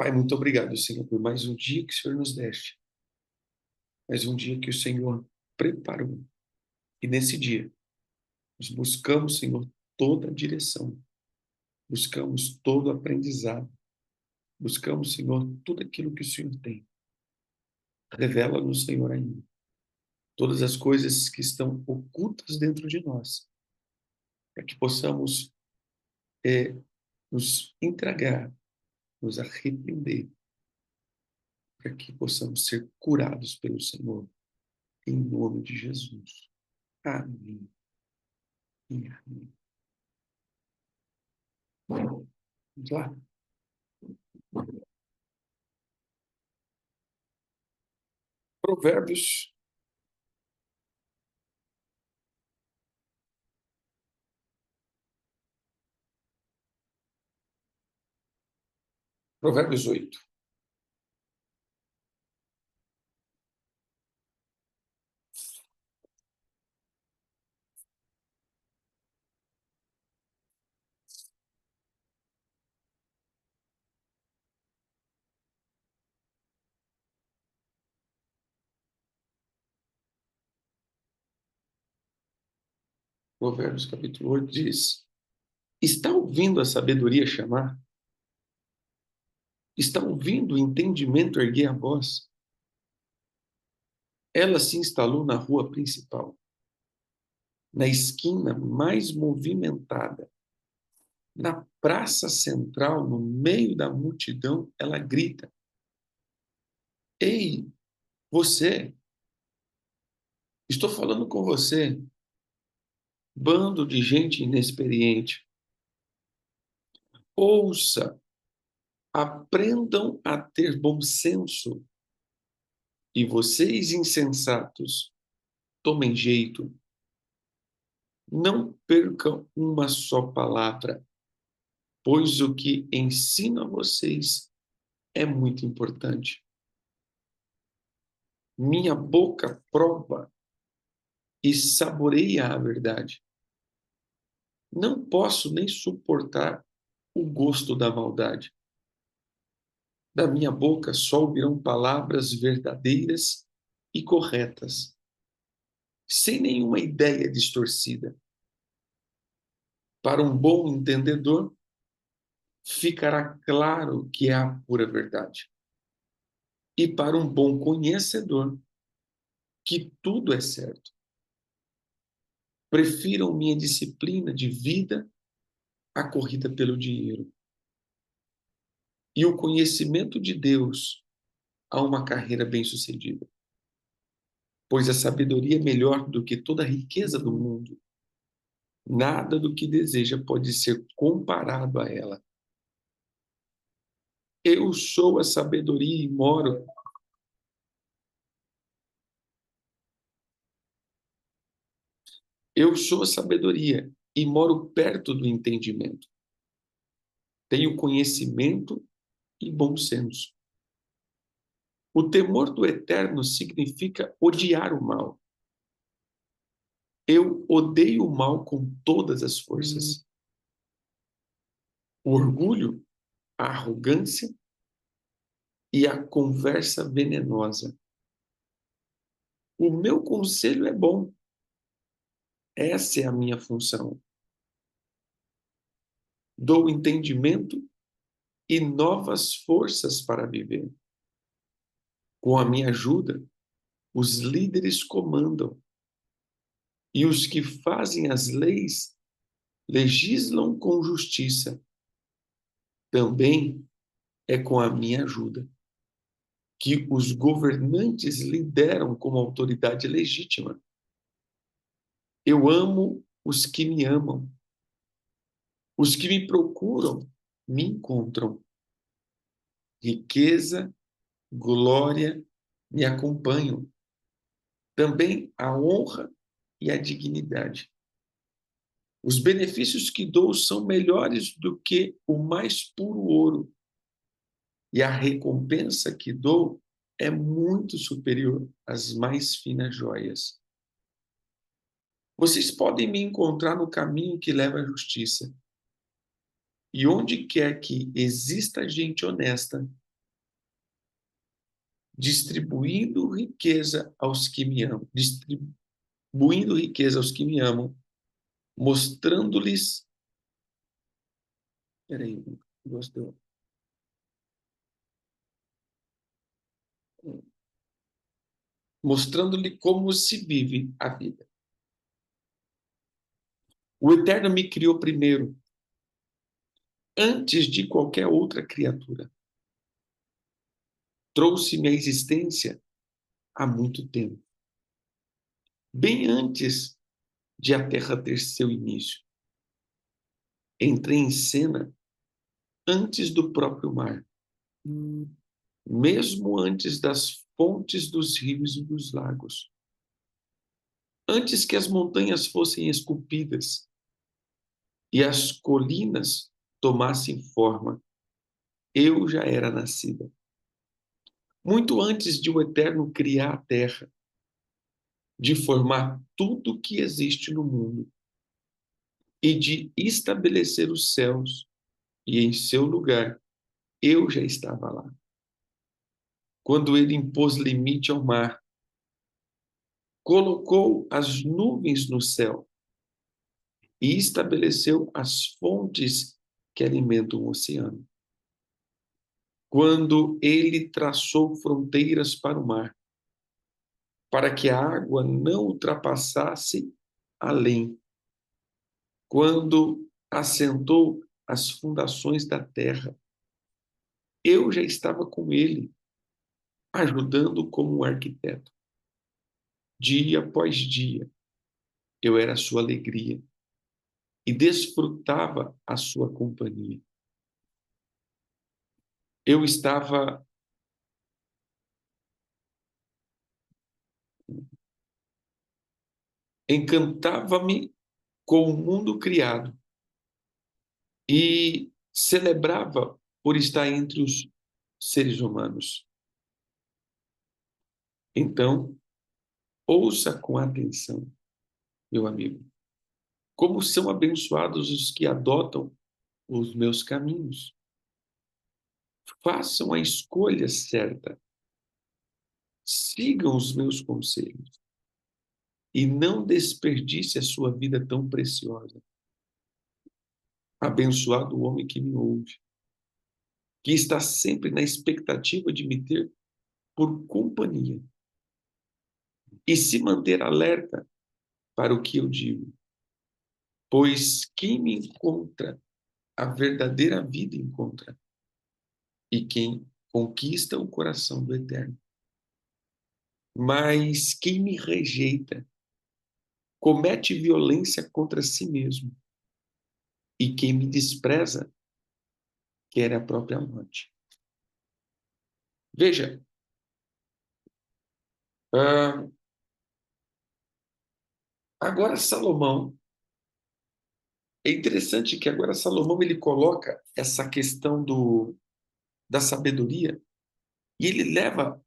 Pai, muito obrigado, Senhor, por mais um dia que o Senhor nos deste, mais um dia que o Senhor preparou. E nesse dia, nós buscamos, Senhor, toda a direção, buscamos todo o aprendizado, buscamos, Senhor, tudo aquilo que o Senhor tem. Revela-nos, Senhor, ainda todas as coisas que estão ocultas dentro de nós, para que possamos nos entregar, nos arrepender, para que possamos ser curados pelo Senhor, em nome de Jesus. Amém. E amém. Vamos lá. Provérbios, Provérbios 8. Provérbios capítulo 8 diz: Está ouvindo a sabedoria chamar? Está ouvindo o entendimento erguer a voz? Ela se instalou na rua principal, na esquina mais movimentada, na praça central, no meio da multidão, ela grita: Ei, você, estou falando com você, bando de gente inexperiente. Ouça, aprendam a ter bom senso, e vocês, insensatos, tomem jeito. Não percam uma só palavra, pois o que ensino a vocês é muito importante. Minha boca prova e saboreia a verdade. Não posso nem suportar o gosto da maldade. Da minha boca só ouvirão palavras verdadeiras e corretas, sem nenhuma ideia distorcida. Para um bom entendedor, ficará claro que é a pura verdade. E para um bom conhecedor, que tudo é certo. Prefiram minha disciplina de vida à corrida pelo dinheiro. E o conhecimento de Deus a uma carreira bem-sucedida. Pois a sabedoria é melhor do que toda a riqueza do mundo. Nada do que deseja pode ser comparado a ela. Eu sou a sabedoria e moro. Eu sou a sabedoria e moro perto do entendimento. Tenho conhecimento e bom senso. O temor do eterno significa odiar o mal. Eu odeio o mal com todas as forças. O orgulho, a arrogância e a conversa venenosa. O meu conselho é bom. Essa é a minha função. Dou entendimento e novas forças para viver. Com a minha ajuda, os líderes comandam. E os que fazem as leis legislam com justiça. Também é com a minha ajuda que os governantes lideram como autoridade legítima. Eu amo os que me amam. Os que me procuram me encontram. Riqueza, glória me acompanham. Também a honra e a dignidade. Os benefícios que dou são melhores do que o mais puro ouro. E a recompensa que dou é muito superior às mais finas joias. Vocês podem me encontrar no caminho que leva à justiça. E onde quer que exista gente honesta, distribuindo riqueza aos que me amam, distribuindo riqueza aos que me amam, mostrando-lhes, peraí, gostou, mostrando-lhe como se vive a vida. O Eterno me criou primeiro, antes de qualquer outra criatura. Trouxe-me à existência há muito tempo, bem antes de a Terra ter seu início. Entrei em cena antes do próprio mar, mesmo antes das fontes dos rios e dos lagos, antes que as montanhas fossem esculpidas e as colinas tomassem forma, eu já era nascida. Muito antes de o Eterno criar a terra, de formar tudo que existe no mundo e de estabelecer os céus, e em seu lugar eu já estava lá. Quando ele impôs limite ao mar, colocou as nuvens no céu e estabeleceu as fontes que alimentam o oceano. Quando ele traçou fronteiras para o mar, para que a água não ultrapassasse além. Quando assentou as fundações da terra, eu já estava com ele, ajudando como um arquiteto. Dia após dia, eu era a sua alegria e desfrutava a sua companhia. Eu estava encantava-me com o mundo criado e celebrava por estar entre os seres humanos. Então, ouça com atenção, meu amigo, como são abençoados os que adotam os meus caminhos. Façam a escolha certa, sigam os meus conselhos e não desperdice a sua vida tão preciosa. Abençoado o homem que me ouve, que está sempre na expectativa de me ter por companhia e se manter alerta para o que eu digo. Pois quem me encontra, a verdadeira vida encontra, e quem conquista o coração do Eterno. Mas quem me rejeita, comete violência contra si mesmo, e quem me despreza, quer a própria morte. Veja, agora Salomão, é interessante que agora Salomão ele coloca essa questão da sabedoria e ele leva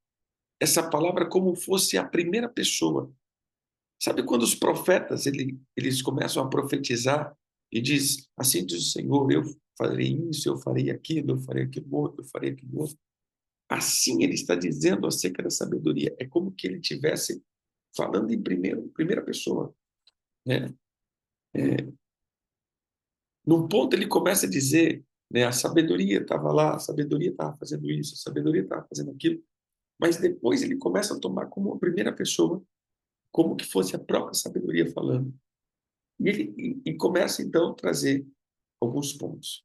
essa palavra como fosse a primeira pessoa. Sabe quando os profetas eles começam a profetizar e diz, assim diz o Senhor, eu farei isso, eu farei aquilo, eu farei aquilo outro, eu farei aquilo outro. Assim ele está dizendo acerca da sabedoria. É como que ele tivesse falando em primeira pessoa, né? Num ponto ele começa a dizer, né, a sabedoria estava lá, a sabedoria estava fazendo isso, a sabedoria estava fazendo aquilo, mas depois ele começa a tomar como a primeira pessoa, como que fosse a própria sabedoria falando. E ele começa então a trazer alguns pontos.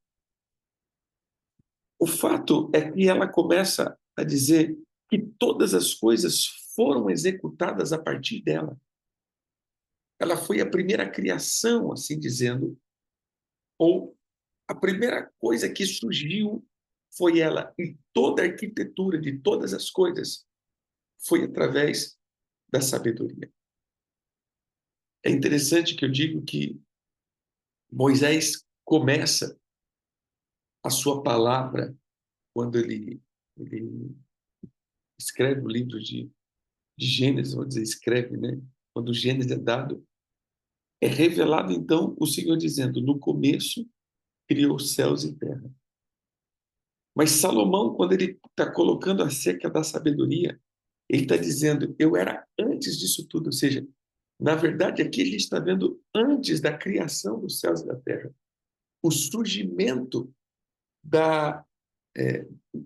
O fato é que ela começa a dizer que todas as coisas foram executadas a partir dela. Ela foi a primeira criação, assim dizendo, ou a primeira coisa que surgiu foi ela. E toda a arquitetura de todas as coisas foi através da sabedoria. É interessante que eu digo que Moisés começa a sua palavra quando ele escreve o livro de Gênesis, vou dizer, escreve, né? Quando o Gênesis é dado, é revelado então o Senhor dizendo, no começo criou céus e terra. Mas Salomão, quando ele está colocando acerca da sabedoria, ele está dizendo, eu era antes disso tudo. Ou seja, na verdade, aqui a gente está vendo antes da criação dos céus e da terra. O surgimento da,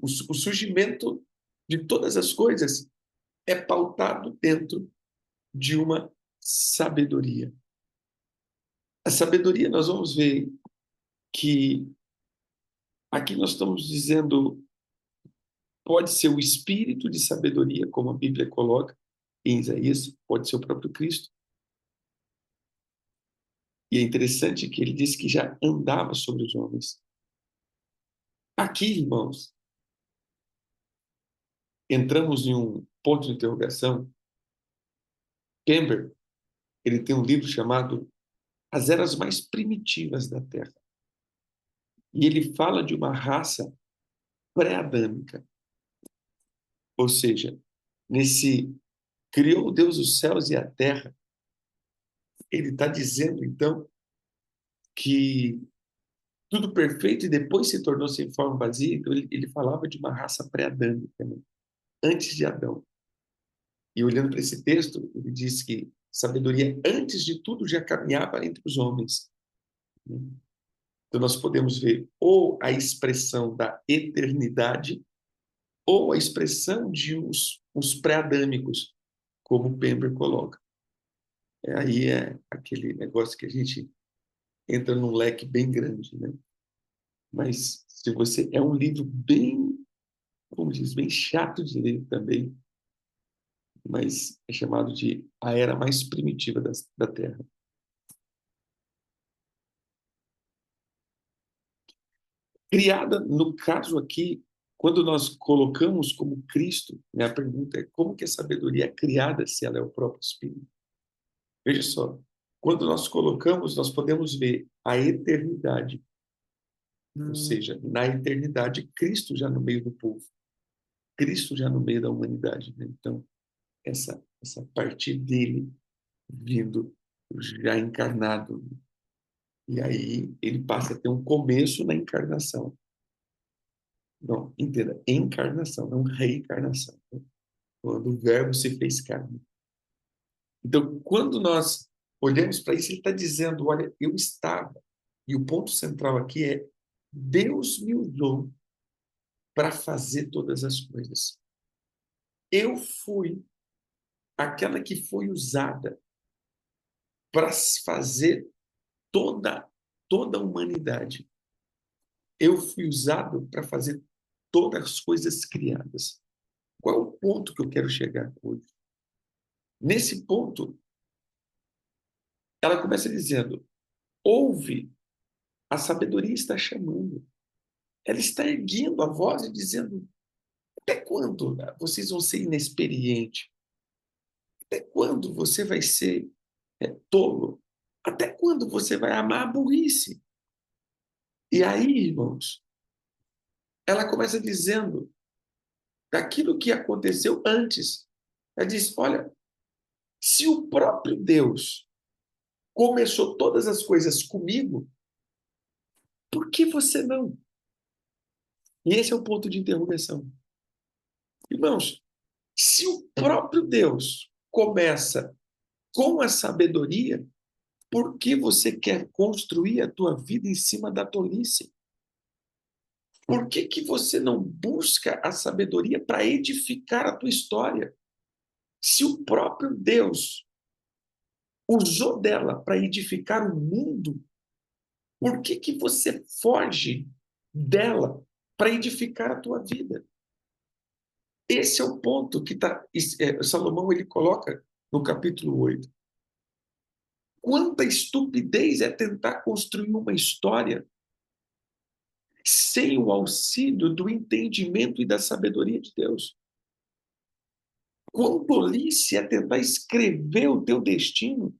o surgimento de todas as coisas é pautado dentro de uma sabedoria. A sabedoria, nós vamos ver que aqui nós estamos dizendo, pode ser o espírito de sabedoria, como a Bíblia coloca em Isaías, pode ser o próprio Cristo. E é interessante que ele disse que já andava sobre os homens. Aqui, irmãos, entramos em um ponto de interrogação. Pember, ele tem um livro chamado As Eras Mais Primitivas da Terra. E ele fala de uma raça pré-adâmica. Ou seja, nesse criou Deus os céus e a terra, ele está dizendo, então, que tudo perfeito e depois se tornou sem forma vazia. Então, ele falava de uma raça pré-adâmica, né? Antes de Adão. E olhando para esse texto, ele diz que sabedoria, antes de tudo, já caminhava entre os homens. Então, nós podemos ver ou a expressão da eternidade, ou a expressão de os pré-adâmicos, como Pember coloca. Aí é aquele negócio que a gente entra num leque bem grande, né? Mas se você é um livro bem, como diz, bem chato de ler também, mas é chamado de A Era Mais Primitiva da Terra. Criada, no caso aqui, quando nós colocamos como Cristo, minha pergunta é como que a sabedoria é criada se ela é o próprio Espírito? Veja só, quando nós colocamos, nós podemos ver a eternidade, ou seja, na eternidade, Cristo já no meio do povo, Cristo já no meio da humanidade, né? Então, essa parte dele vindo já encarnado. E aí ele passa a ter um começo na encarnação. Não, entenda, encarnação, não reencarnação. Quando o verbo se fez carne. Então, quando nós olhamos para isso, ele está dizendo, olha, eu estava. E o ponto central aqui é, Deus me usou para fazer todas as coisas. Eu fui aquela que foi usada para fazer toda a humanidade. Eu fui usado para fazer todas as coisas criadas. Qual é o ponto que eu quero chegar hoje? Nesse ponto, ela começa dizendo: ouve, a sabedoria está chamando. Ela está erguendo a voz e dizendo: até quando vocês vão ser inexperientes? Até quando você vai ser tolo? Até quando você vai amar a burrice? E aí, irmãos, ela começa dizendo daquilo que aconteceu antes. Ela diz: olha, se o próprio Deus começou todas as coisas comigo, por que você não? E esse é o ponto de interrogação. Irmãos, se o próprio Deus começa com a sabedoria, por que você quer construir a tua vida em cima da tolice? Por que você não busca a sabedoria para edificar a tua história? Se o próprio Deus usou dela para edificar o mundo, por que você foge dela para edificar a tua vida? Esse é o ponto que Salomão ele coloca no capítulo 8. Quanta estupidez é tentar construir uma história sem o auxílio do entendimento e da sabedoria de Deus. Quão tolice é tentar escrever o teu destino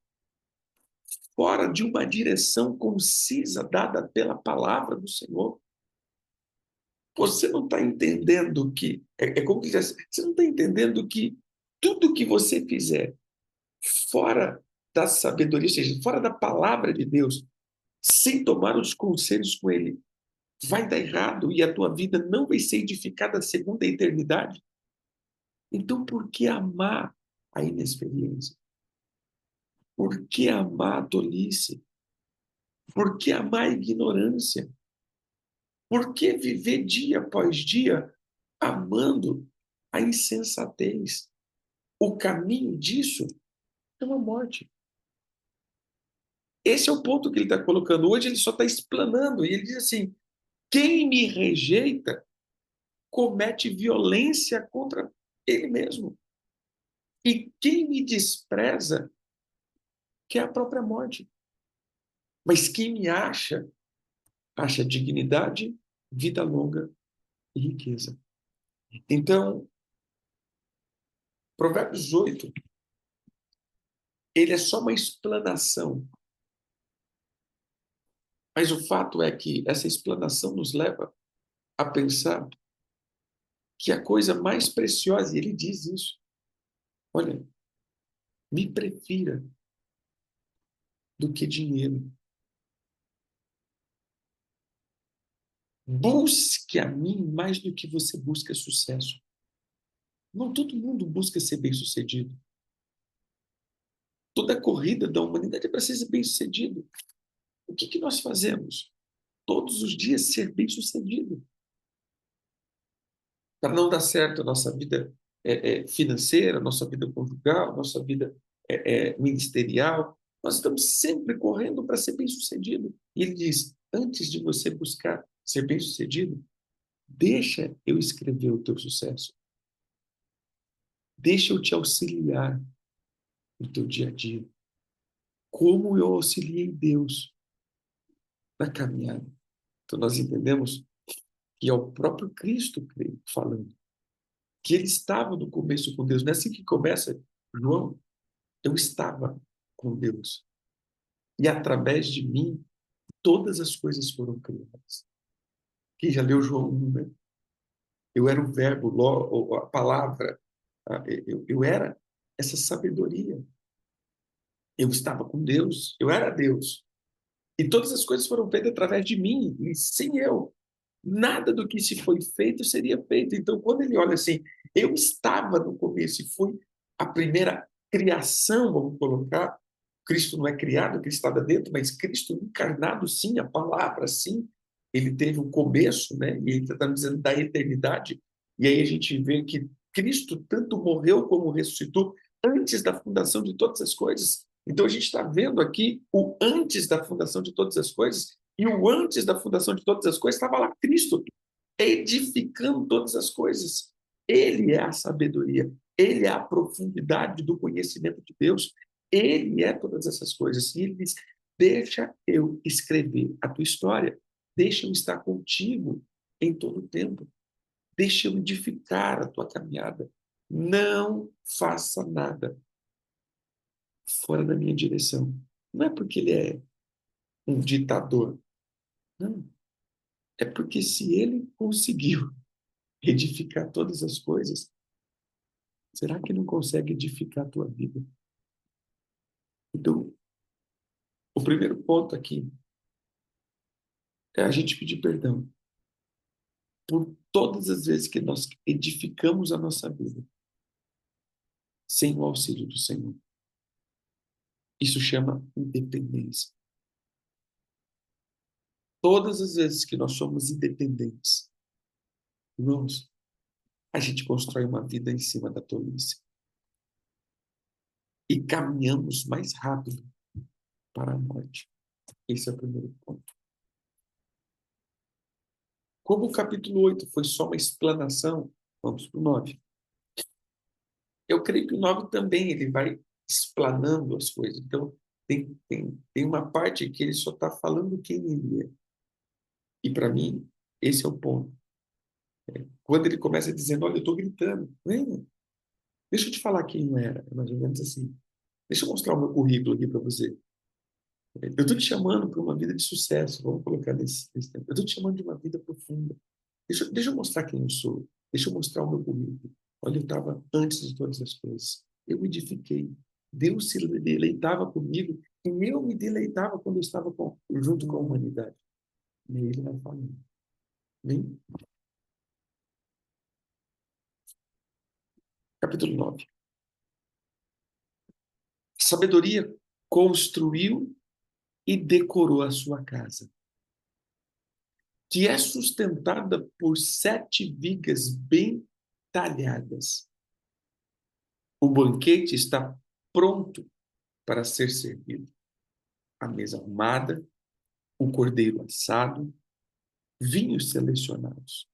fora de uma direção concisa dada pela palavra do Senhor. Você não está entendendo que, é como que diz, você não está entendendo que tudo que você fizer fora da sabedoria, ou seja, fora da palavra de Deus, sem tomar os conselhos com Ele, vai dar errado e a tua vida não vai ser edificada segundo a eternidade. Então, por que amar a inexperiência? Por que amar a tolice? Por que amar a ignorância? Por que viver dia após dia amando a insensatez? O caminho disso é uma morte. Esse é o ponto que ele está colocando. Hoje ele só está explanando. E ele diz assim: quem me rejeita comete violência contra ele mesmo. E quem me despreza quer a própria morte. Mas quem me acha, acha dignidade, vida longa e riqueza. Então, Provérbios 8, ele é só uma explanação. Mas o fato é que essa explanação nos leva a pensar que a coisa mais preciosa, e ele diz isso, olha, me prefira do que dinheiro. Busque a mim mais do que você busca sucesso. Não todo mundo busca ser bem-sucedido. Toda a corrida da humanidade é para ser bem-sucedido. O que nós fazemos? Todos os dias ser bem-sucedido. Para não dar certo a nossa vida financeira, a nossa vida conjugal, a nossa vida ministerial, nós estamos sempre correndo para ser bem-sucedido. E ele diz, antes de você buscar ser bem-sucedido, deixa eu escrever o teu sucesso. Deixa eu te auxiliar no teu dia a dia. Como eu auxiliei Deus na caminhada. Então nós entendemos que é o próprio Cristo falando, que ele estava no começo com Deus. Não é assim que começa, João? Eu estava com Deus. E através de mim, todas as coisas foram criadas. Quem já leu João 1, né? Eu era o verbo, a palavra. Eu era essa sabedoria. Eu estava com Deus. Eu era Deus. E todas as coisas foram feitas através de mim. E sem eu, nada do que se foi feito seria feito. Então, quando ele olha assim, eu estava no começo e fui a primeira criação, vamos colocar. Cristo não é criado, Cristo estava dentro, mas Cristo encarnado, sim, a palavra, sim. Ele teve um começo, né? E ele está dizendo da eternidade. E aí a gente vê que Cristo tanto morreu como ressuscitou antes da fundação de todas as coisas. Então a gente está vendo aqui o antes da fundação de todas as coisas, e o antes da fundação de todas as coisas estava lá Cristo, edificando todas as coisas. Ele é a sabedoria, ele é a profundidade do conhecimento de Deus, ele é todas essas coisas. E ele diz: deixa eu escrever a tua história, deixa eu estar contigo em todo o tempo, deixa eu edificar a tua caminhada. Não faça nada fora da minha direção. Não é porque ele é um ditador, não. É porque se ele conseguiu edificar todas as coisas, será que não consegue edificar a tua vida? Então, o primeiro ponto aqui é a gente pedir perdão por todas as vezes que nós edificamos a nossa vida sem o auxílio do Senhor. Isso chama independência. Todas as vezes que nós somos independentes, irmãos, a gente constrói uma vida em cima da tolice e caminhamos mais rápido para a morte. Esse é o primeiro ponto. Como o capítulo 8 foi só uma explanação, vamos para o 9. Eu creio que o 9 também ele vai explanando as coisas. Então, tem uma parte que ele só está falando quem ele é. E, para mim, esse é o ponto. Quando ele começa dizendo, olha, eu estou gritando. Venha, deixa eu te falar quem eu era. É mais ou menos assim. Deixa eu mostrar o meu currículo aqui para você. Eu estou te chamando para uma vida de sucesso. Vamos colocar nesse tempo. Eu estou te chamando de uma vida profunda. Deixa eu mostrar quem eu sou. Deixa eu mostrar o meu currículo. Olha, eu estava antes de todas as coisas. Eu me edifiquei. Deus se deleitava comigo e eu me deleitava quando eu estava junto com a humanidade. E ele vai falando. Vem. Capítulo 9. A sabedoria construiu e decorou a sua casa, que é sustentada por 7 vigas bem talhadas. O banquete está pronto para ser servido. A mesa arrumada, o cordeiro assado, vinhos selecionados.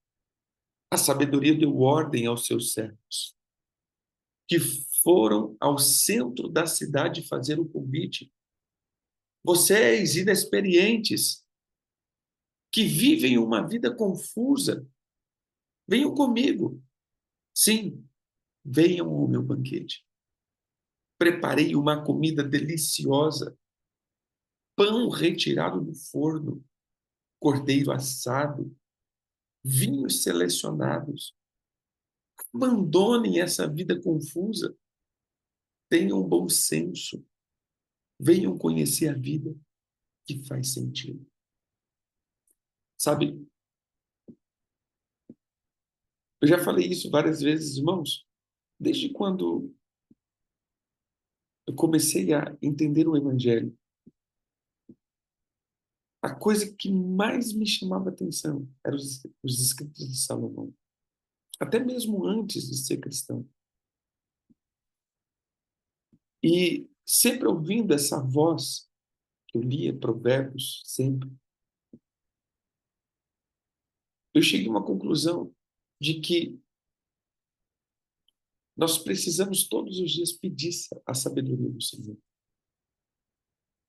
A sabedoria deu ordem aos seus servos, que foram ao centro da cidade fazer o convite. Vocês, inexperientes, que vivem uma vida confusa, venham comigo. Sim, venham ao meu banquete. Preparei uma comida deliciosa, pão retirado do forno, cordeiro assado, vinhos selecionados. Abandonem essa vida confusa. Tenham bom senso. Venham conhecer a vida que faz sentido. Sabe, eu já falei isso várias vezes, irmãos, desde quando eu comecei a entender o Evangelho. A coisa que mais me chamava atenção eram os escritos de Salomão. Até mesmo antes de ser cristão. E sempre ouvindo essa voz, que eu lia Provérbios, sempre, eu cheguei a uma conclusão de que nós precisamos todos os dias pedir a sabedoria do Senhor.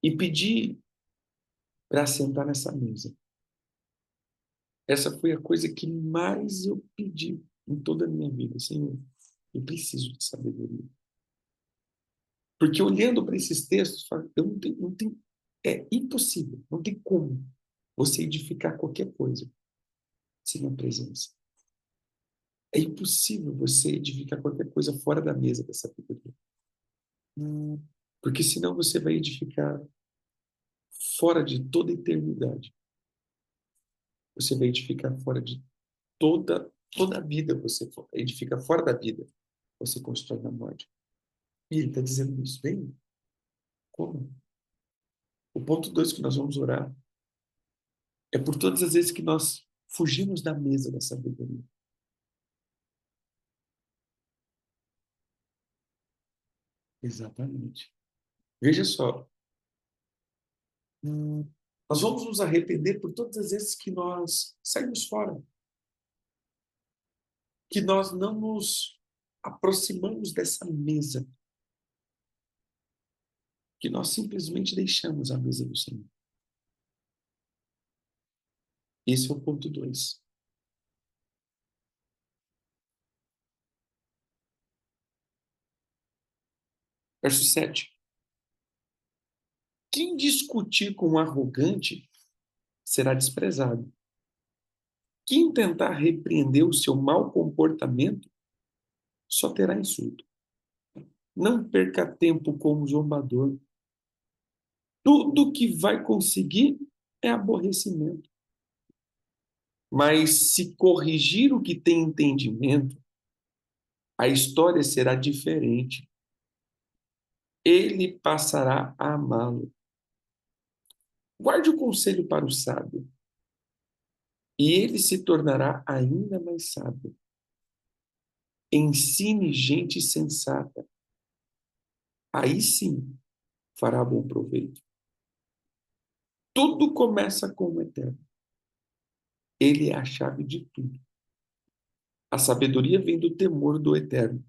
E pedir para sentar nessa mesa. Essa foi a coisa que mais eu pedi em toda a minha vida. Senhor, eu preciso de sabedoria. Porque olhando para esses textos, eu não tenho, é impossível, não tem como você edificar qualquer coisa sem a presença. É impossível você edificar qualquer coisa fora da mesa da sabedoria. Porque senão você vai edificar fora de toda a eternidade. Você vai edificar fora de toda a vida. Você edifica fora da vida. Você constrói na morte. E ele está dizendo isso. Vem. Como? O ponto 2 que nós vamos orar é por todas as vezes que nós fugimos da mesa da sabedoria. Exatamente. Veja só. Nós vamos nos arrepender por todas as vezes que nós saímos fora. Que nós não nos aproximamos dessa mesa. Que nós simplesmente deixamos a mesa do Senhor. Esse é o ponto 2. Verso 7. Quem discutir com um arrogante será desprezado. Quem tentar repreender o seu mau comportamento só terá insulto. Não perca tempo com o zombador. Tudo que vai conseguir é aborrecimento. Mas se corrigir o que tem entendimento, a história será diferente. Ele passará a amá-lo. Guarde o conselho para o sábio, e ele se tornará ainda mais sábio. Ensine gente sensata. Aí sim fará bom proveito. Tudo começa com o Eterno. Ele é a chave de tudo. A sabedoria vem do temor do Eterno.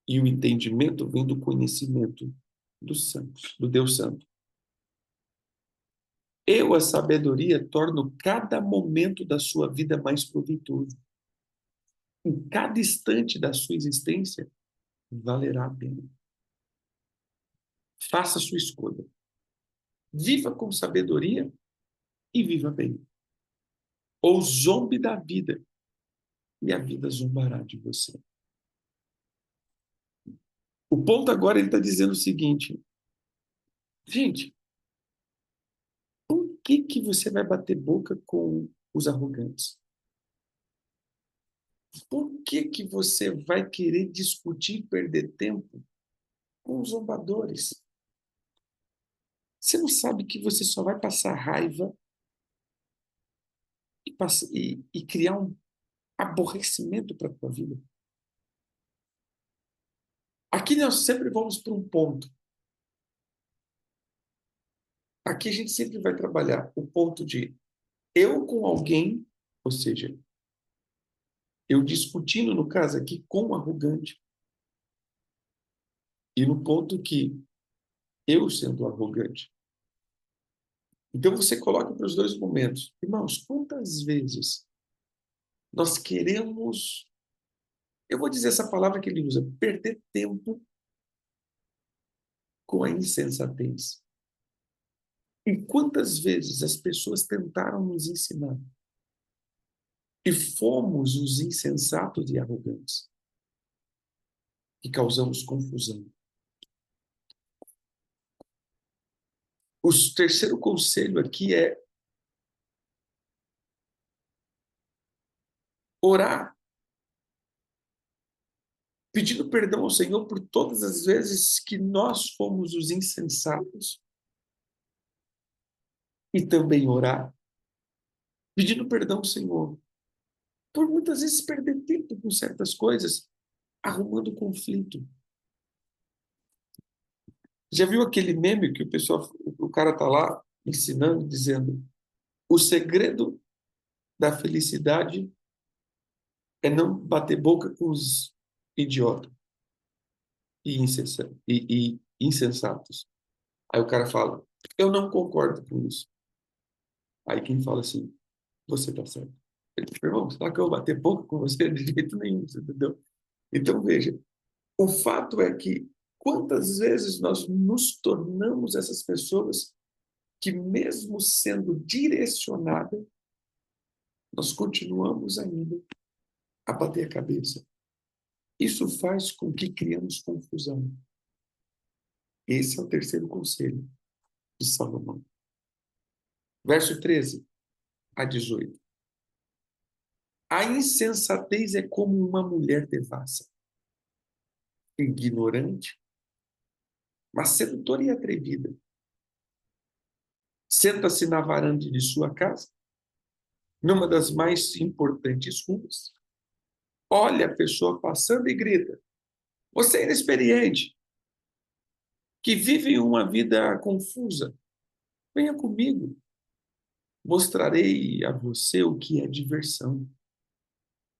E o entendimento vem do conhecimento dos santos, do Deus Santo. Eu, a sabedoria, torno cada momento da sua vida mais proveitoso. Em cada instante da sua existência, valerá a pena. Faça a sua escolha. Viva com sabedoria e viva bem. Ou zombe da vida, e a vida zombará de você. O ponto agora, ele está dizendo o seguinte. Gente, por que você vai bater boca com os arrogantes? Por que que você vai querer discutir e perder tempo com os zombadores? Você não sabe que você só vai passar raiva e criar um aborrecimento para a tua vida? Aqui nós sempre vamos para um ponto. Aqui a gente sempre vai trabalhar o ponto de eu com alguém, ou seja, eu discutindo, no caso aqui, com o arrogante, e no ponto que eu sendo arrogante. Então você coloca para os dois momentos. Irmãos, quantas vezes nós queremos, eu vou dizer essa palavra que ele usa, perder tempo com a insensatez. E quantas vezes as pessoas tentaram nos ensinar e fomos os insensatos e arrogantes que causamos confusão. O terceiro conselho aqui é orar, pedindo perdão ao Senhor por todas as vezes que nós fomos os insensatos e também orar, pedindo perdão ao Senhor por muitas vezes perder tempo com certas coisas, arrumando conflito. Já viu aquele meme que o cara tá lá ensinando, dizendo: o segredo da felicidade é não bater boca com os idiotas e insensatos. Aí o cara fala: eu não concordo com isso. Aí quem fala assim: você tá certo. Ele fala: irmão, será que eu vou bater boca com você de jeito nenhum, você entendeu? Então veja, o fato é que quantas vezes nós nos tornamos essas pessoas que, mesmo sendo direcionada, nós continuamos ainda a bater a cabeça. Isso faz com que criamos confusão. Esse é o terceiro conselho de Salomão. Verso 13 a 18. A insensatez é como uma mulher devassa, ignorante, mas sedutora e atrevida. Senta-se na varanda de sua casa, numa das mais importantes ruas, olha a pessoa passando e grita: você é inexperiente, que vive uma vida confusa, venha comigo, mostrarei a você o que é diversão.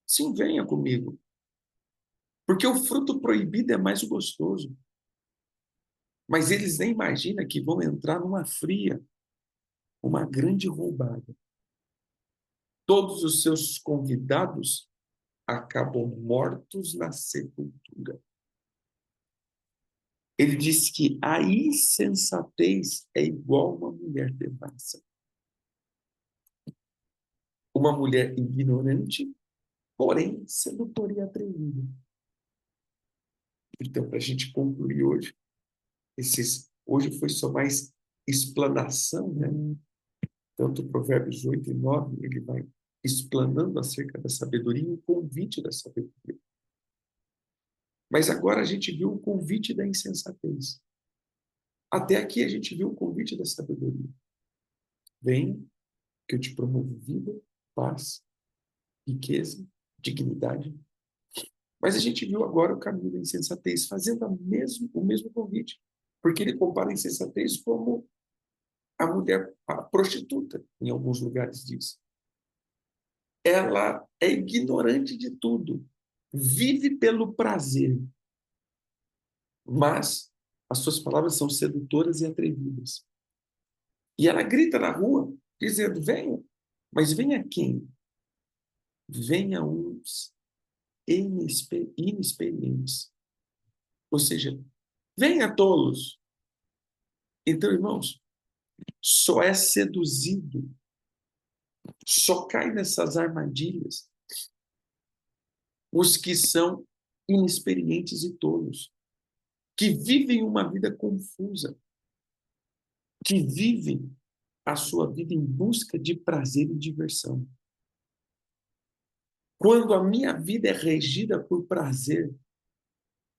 Sim, venha comigo, porque o fruto proibido é mais gostoso. Mas eles nem imaginam que vão entrar numa fria, uma grande roubada. Todos os seus convidados acabam mortos na sepultura. Ele diz que a insensatez é igual a uma mulher devassa. Uma mulher ignorante, porém sedutora e atrevida. Então, para a gente concluir hoje, hoje foi só mais explanação, né? Tanto Provérbios 8 e 9, ele vai explanando acerca da sabedoria e o convite da sabedoria. Mas agora a gente viu o convite da insensatez. Até aqui a gente viu o convite da sabedoria. Vem, que eu te promovo vida, paz, riqueza, dignidade. Mas a gente viu agora o caminho da insensatez, fazendo o mesmo convite. Porque ele compara a insensatez como a mulher, a prostituta, em alguns lugares diz. Ela é ignorante de tudo, vive pelo prazer, mas as suas palavras são sedutoras e atrevidas. E ela grita na rua, dizendo: venha, mas venha quem? Venha uns inexperientes. Ou seja, venha tolos. Então, irmãos, só é seduzido, só cai nessas armadilhas os que são inexperientes e tolos, que vivem uma vida confusa, que vivem a sua vida em busca de prazer e diversão. Quando a minha vida é regida por prazer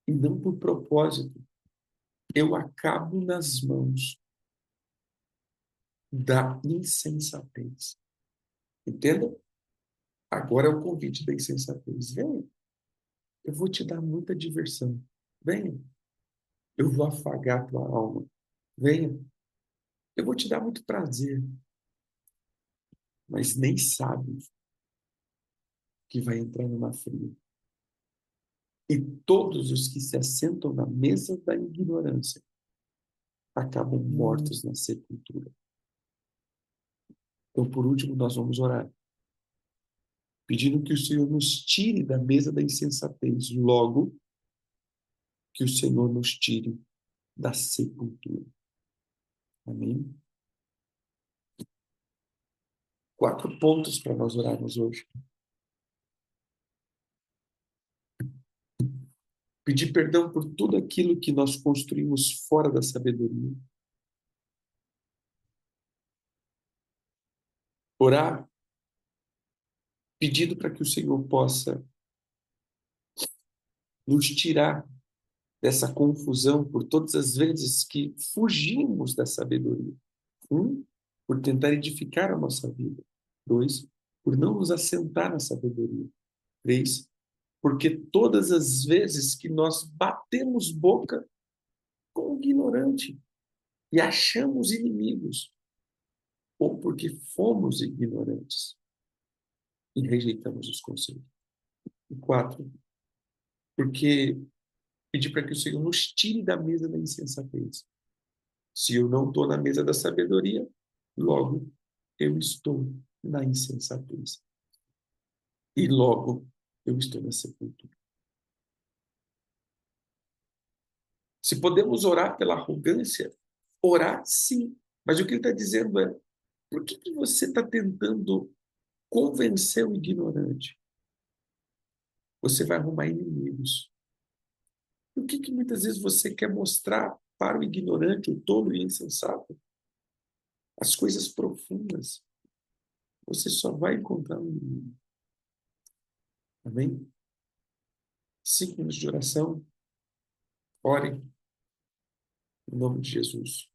e não por propósito, eu acabo nas mãos da insensatez. Entenda? Agora é o convite da insensatez. Venha, eu vou te dar muita diversão. Venha, eu vou afagar a tua alma. Venha, eu vou te dar muito prazer. Mas nem sabe que vai entrar numa fria. E todos os que se assentam na mesa da ignorância acabam mortos na sepultura. Então, por último, nós vamos orar, pedindo que o Senhor nos tire da mesa da insensatez, logo que o Senhor nos tire da sepultura. Amém? 4 pontos para nós orarmos hoje. Pedir perdão por tudo aquilo que nós construímos fora da sabedoria. Orar, pedindo para que o Senhor possa nos tirar dessa confusão por todas as vezes que fugimos da sabedoria. Por tentar edificar a nossa vida. 2, por não nos assentar na sabedoria. 3, porque todas as vezes que nós batemos boca com o ignorante e achamos inimigos, ou porque fomos ignorantes e rejeitamos os conselhos. E 4, porque pedir para que o Senhor nos tire da mesa da insensatez. Se eu não estou na mesa da sabedoria, logo eu estou na insensatez. E logo eu estou na sepultura. Se podemos orar pela arrogância, orar sim. Mas o que ele está dizendo é, por que você está tentando convencer o ignorante? Você vai arrumar inimigos. Por que muitas vezes você quer mostrar para o ignorante, o tolo e o insensato, as coisas profundas? Você só vai encontrar um inimigo. Amém? 5 minutos de oração. Orem. Em nome de Jesus.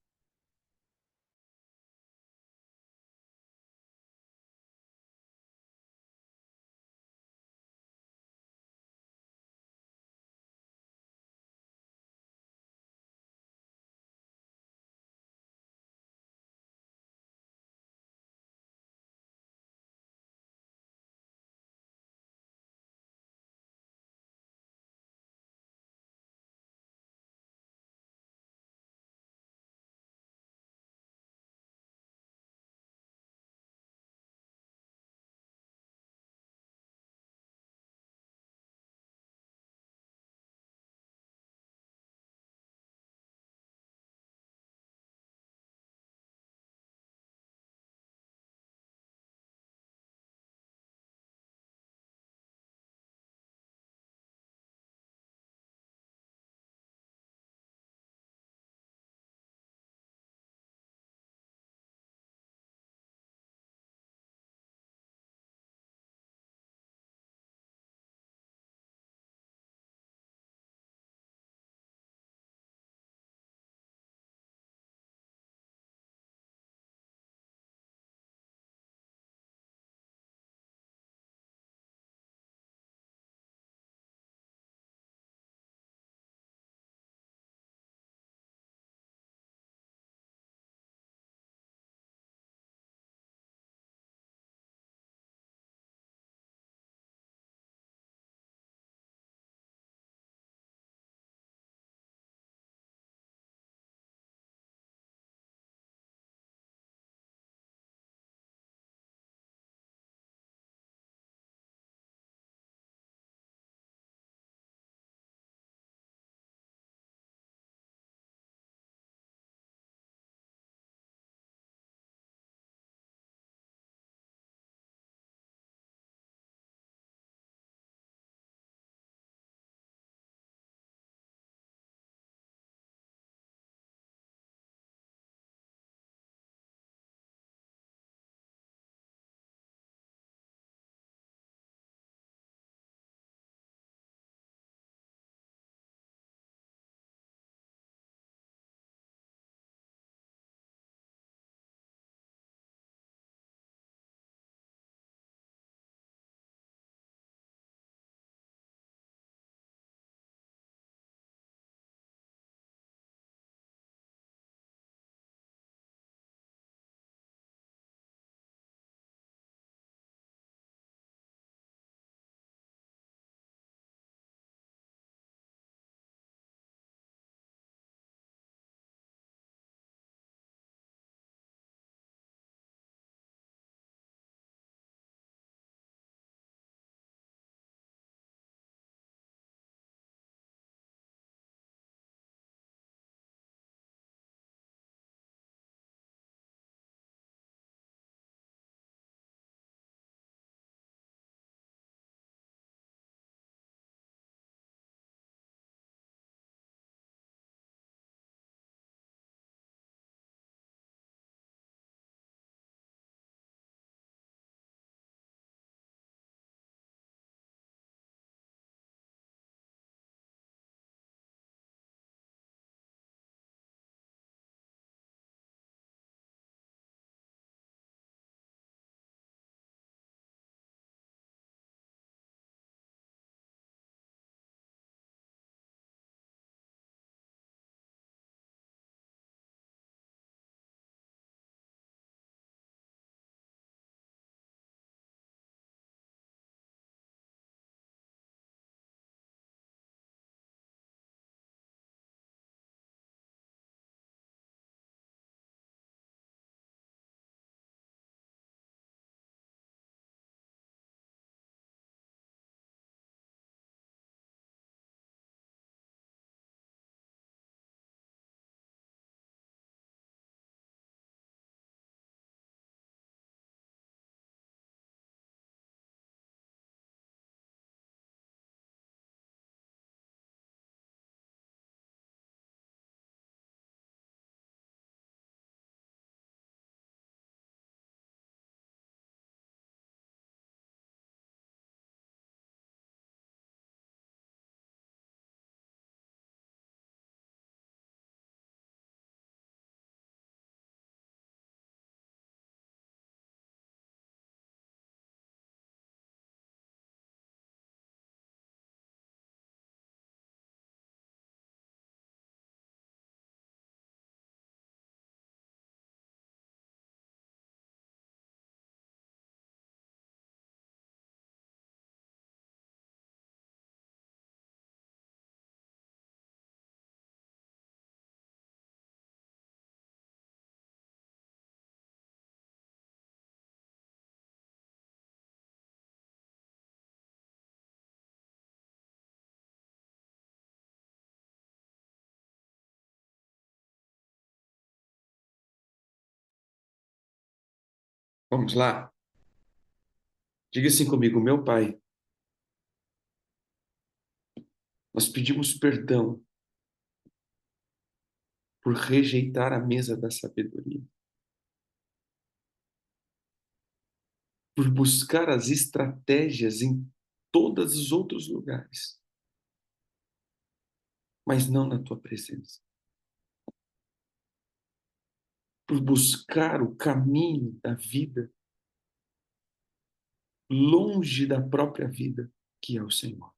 Vamos lá? Diga assim comigo, meu Pai, nós pedimos perdão por rejeitar a mesa da sabedoria, por buscar as estratégias em todos os outros lugares, mas não na tua presença. Por buscar o caminho da vida longe da própria vida, que é o Senhor.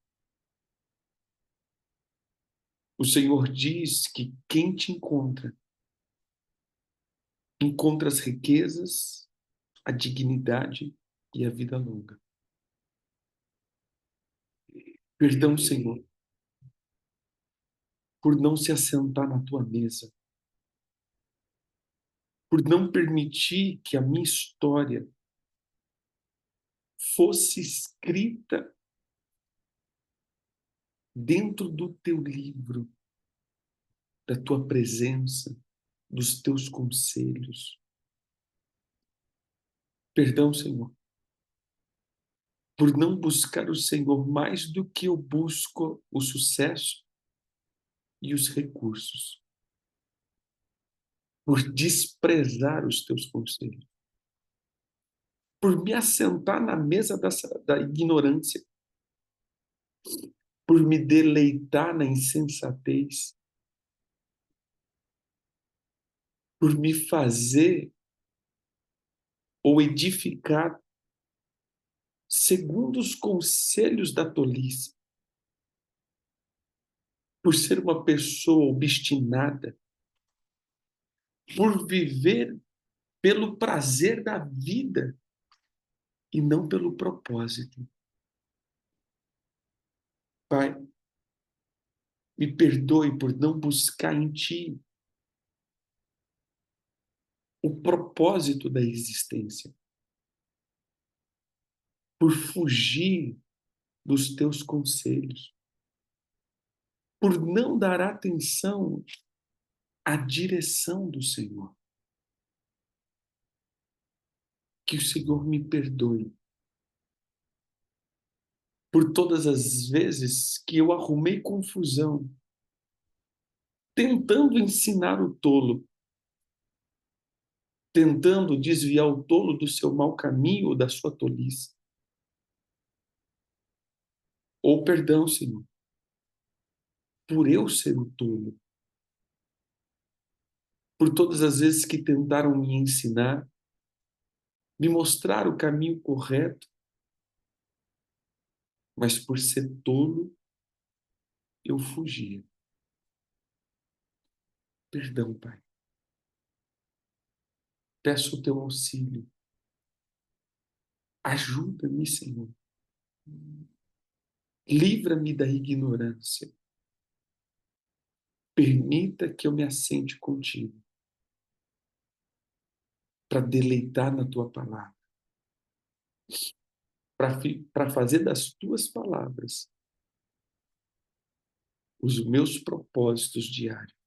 O Senhor diz que quem te encontra, encontra as riquezas, a dignidade e a vida longa. Perdão, Senhor, por não se assentar na tua mesa, por não permitir que a minha história fosse escrita dentro do teu livro, da tua presença, dos teus conselhos. Perdão, Senhor, por não buscar o Senhor mais do que eu busco o sucesso e os recursos, por desprezar os teus conselhos, por me assentar na mesa da ignorância, por me deleitar na insensatez, por me fazer ou edificar segundo os conselhos da tolice, por ser uma pessoa obstinada, por viver pelo prazer da vida e não pelo propósito. Pai, me perdoe por não buscar em Ti o propósito da existência, por fugir dos Teus conselhos, por não dar atenção à direção do Senhor. Que o Senhor me perdoe por todas as vezes que eu arrumei confusão, tentando ensinar o tolo, tentando desviar o tolo do seu mau caminho ou da sua tolice. Ou perdão, Senhor, por eu ser o tolo, por todas as vezes que tentaram me ensinar, me mostrar o caminho correto, mas por ser tolo, eu fugia. Perdão, Pai. Peço o teu auxílio. Ajuda-me, Senhor. Livra-me da ignorância. Permita que eu me assente contigo para deleitar na tua palavra, para fazer das tuas palavras os meus propósitos diários.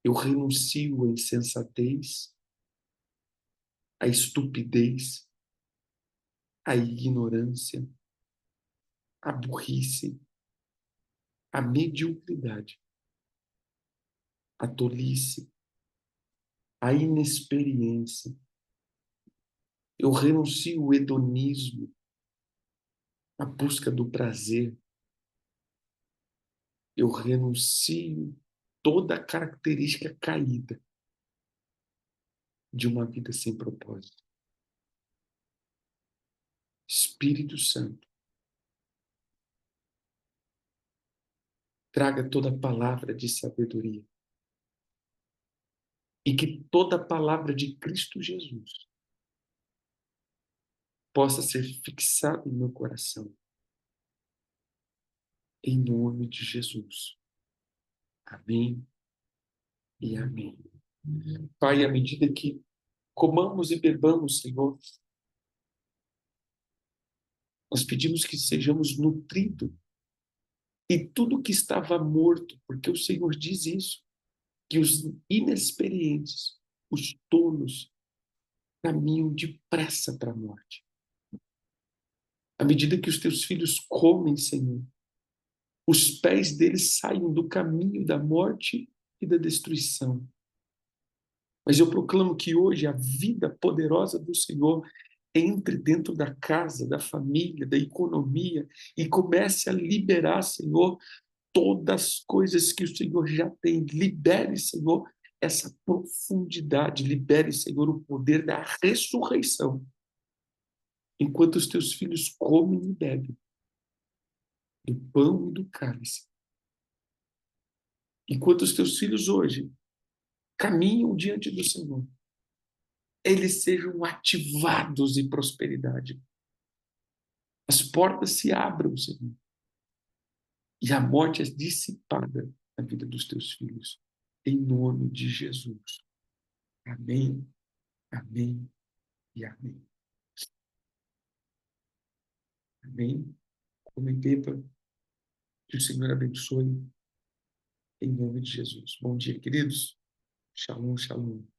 Eu renuncio à insensatez, à estupidez, à ignorância, à burrice, à mediocridade, à tolice, à inexperiência. Eu renuncio ao hedonismo, à busca do prazer. Eu renuncio toda a característica caída de uma vida sem propósito. Espírito Santo, traga toda palavra de sabedoria e que toda palavra de Cristo Jesus possa ser fixada no meu coração. Em nome de Jesus. Amém e amém. Pai, à medida que comamos e bebamos, Senhor, nós pedimos que sejamos nutridos e tudo que estava morto, porque o Senhor diz isso, que os inexperientes, os tolos, caminham depressa para a morte. À medida que os teus filhos comem, Senhor, os pés deles saem do caminho da morte e da destruição. Mas eu proclamo que hoje a vida poderosa do Senhor entre dentro da casa, da família, da economia e comece a liberar, Senhor, todas as coisas que o Senhor já tem. Libere, Senhor, essa profundidade. Libere, Senhor, o poder da ressurreição. Enquanto os teus filhos comem e bebem do pão e do cálice. Enquanto os teus filhos hoje caminham diante do Senhor, eles sejam ativados em prosperidade. As portas se abram, Senhor, e a morte é dissipada na vida dos teus filhos. Em nome de Jesus. Amém, amém e amém. Amém. Come e beba. Que o Senhor abençoe. Em nome de Jesus. Bom dia, queridos. Shalom, shalom.